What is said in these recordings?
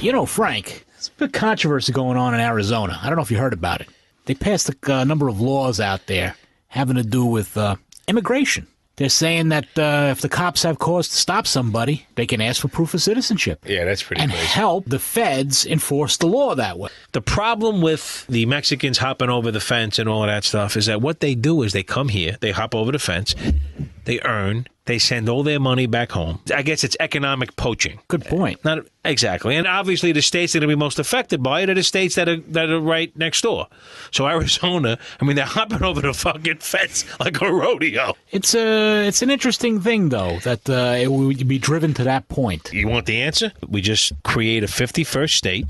You know, Frank, there's a big controversy going on in Arizona. I don't know if you heard about it. They passed a number of laws out there having to do with immigration. They're saying that if the cops have cause to stop somebody, they can ask for proof of citizenship. Yeah, that's pretty and crazy. help the feds enforce the law that way. The problem with the Mexicans hopping over the fence and all of that stuff is that what they do is they come here, they hop over the fence, they earn, they send all their money back home. I guess it's economic poaching. Good point. Not exactly. And obviously the states that are going to be most affected by it are the states that are right next door. So Arizona, I mean, they're hopping over the fucking fence like a rodeo. It's an interesting thing, though, that it would be driven to that point. You want the answer? We just create a 51st state.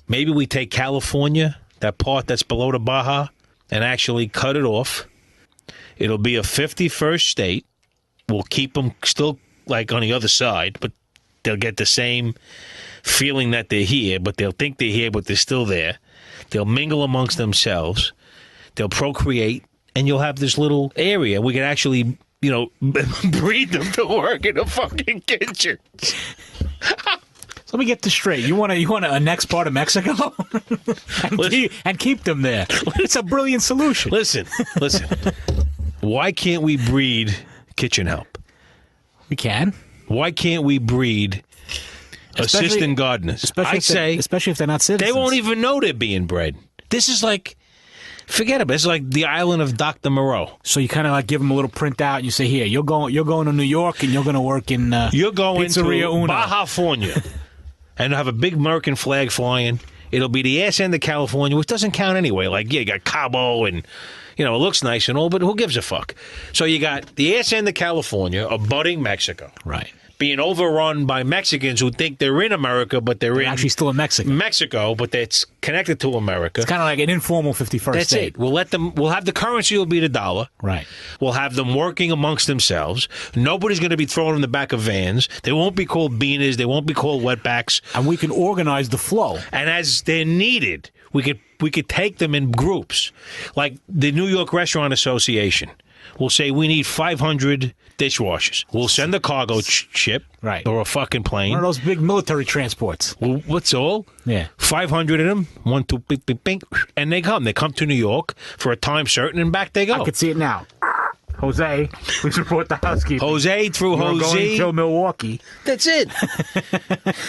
Maybe we take California, that part that's below the Baja, and actually cut it off. It'll be a 51st state. We'll keep them still like on the other side, but they'll get the same feeling that they're here, but they'll think they're here, but they're still there. They'll mingle amongst themselves. They'll procreate, and you'll have this little area. We can actually, you know, breed them to work in the fucking kitchen. So let me get this straight. You want to annex part of Mexico and keep them there? It's a brilliant solution. Listen. Why can't we breed kitchen help? We can. Why can't we breed assistant gardeners? Especially if they're not citizens. They won't even know they're being bred. This is like, forget about it. It's like the island of Dr. Moreau. So you kind of like give them a little printout and you say, here, you're going to New York and you're going to work in you're going Pizzeria to Uno. Bajafornia and have a big American flag flying. It'll be the ass end of California, which doesn't count anyway. Like, yeah, you got Cabo and, you know, it looks nice and all, but who gives a fuck? So you got the ass end of California abutting Mexico. Right. Being overrun by Mexicans who think they're in America, but they're in actually still in Mexico. Mexico, but it's connected to America. It's kind of like an informal 51st That's state. it. We'll have the currency will be the dollar. Right. We'll have them working amongst themselves. Nobody's going to be thrown in the back of vans. They won't be called beaners. They won't be called wetbacks. And we can organize the flow. And as they're needed, we could take them in groups. Like the New York Restaurant Association will say we need 500 dishwashers. We'll send a cargo ship, right, or a fucking plane. One of those big military transports. Well, what's all? Yeah. 500 of them, 1, 2, bing, bing, bing, and they come. They come to New York for a time certain, and back they go. I could see it now. Jose, please report the housekeeping. Jose through We're Jose. going to Milwaukee. That's it.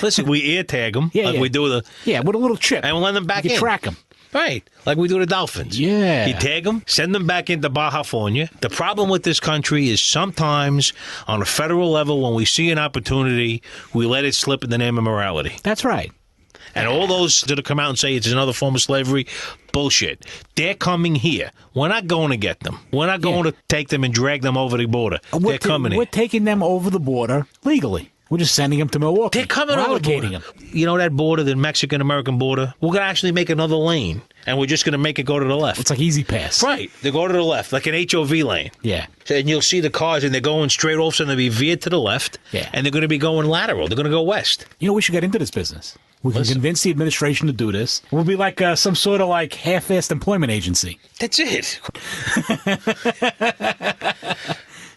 Listen, we ear tag them. We do with a little chip. And we'll let them back in. Track them. Right, like we do the Dolphins. Yeah. You tag them, send them back into Bajafornia. The problem with this country is sometimes on a federal level, when we see an opportunity, we let it slip in the name of morality. That's right. And all those that come out and say it's another form of slavery, bullshit. They're coming here. We're not going to get them. We're not going to take them and drag them over the border. They're coming here. We're taking them over the border legally. We're just sending them to Milwaukee. They're coming over the border. Them. You know that border, the Mexican-American border? We're going to actually make another lane, and we're just going to make it go to the left. It's like Easy Pass. Right. They go to the left, like an HOV lane. Yeah. And you'll see the cars, and they're going straight off, so they'll be veered to the left. Yeah. And they're going to be going lateral. They're going to go west. You know, we should get into this business. We can convince the administration to do this. We'll be like some sort of like half-assed employment agencey. That's it.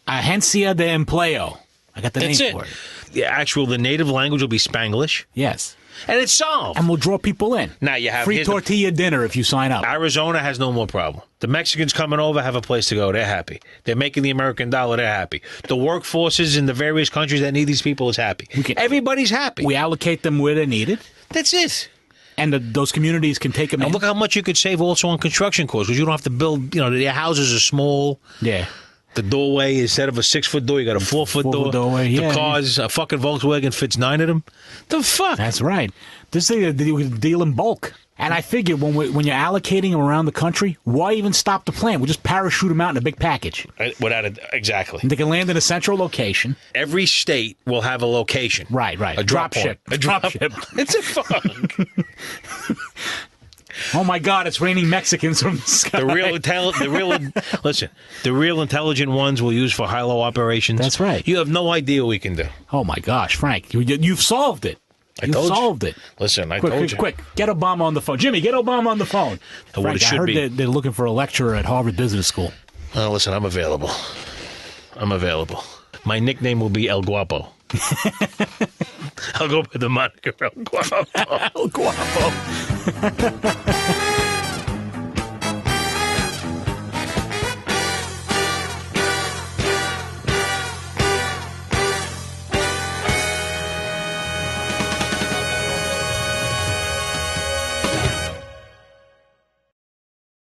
Agencia de Empleo. I got the name for it. The native language will be Spanglish. Yes. And it's solved. And we'll draw people in. Now you have free tortilla dinner if you sign up. Arizona has no more problem. The Mexicans coming over have a place to go. They're happy. They're making the American dollar. They're happy. The workforces in the various countries that need these people is happy. Everybody's happy. We allocate them where they're needed. That's it. And those communities can take them in. Look how much you could save also on construction costs, because you don't have to build, their houses are small. Yeah. The doorway, instead of a 6-foot door, you got a 4-foot door. Doorway. The cars, a fucking Volkswagen fits 9 of them. The fuck? That's right. This thing, we deal in bulk. And I figured when you're allocating them around the country, why even stop the plan? We'll just parachute them out in a big package. Exactly. And they can land in a central location. Every state will have a location. Right. A drop ship. A drop ship. It's a fuck. Oh my God! It's raining Mexicans from the sky. The real intelligent ones we'll use for high-low operations. That's right. You have no idea what we can do. Oh my gosh, Frank, you've solved it. You've solved it. Listen, I told you. Quick, get Obama on the phone. Jimmy, get Obama on the phone. Frank, I heard they're looking for a lecturer at Harvard Business School. Listen, I'm available. My nickname will be El Guapo. I'll go with the moniker El Guapo. El Guapo.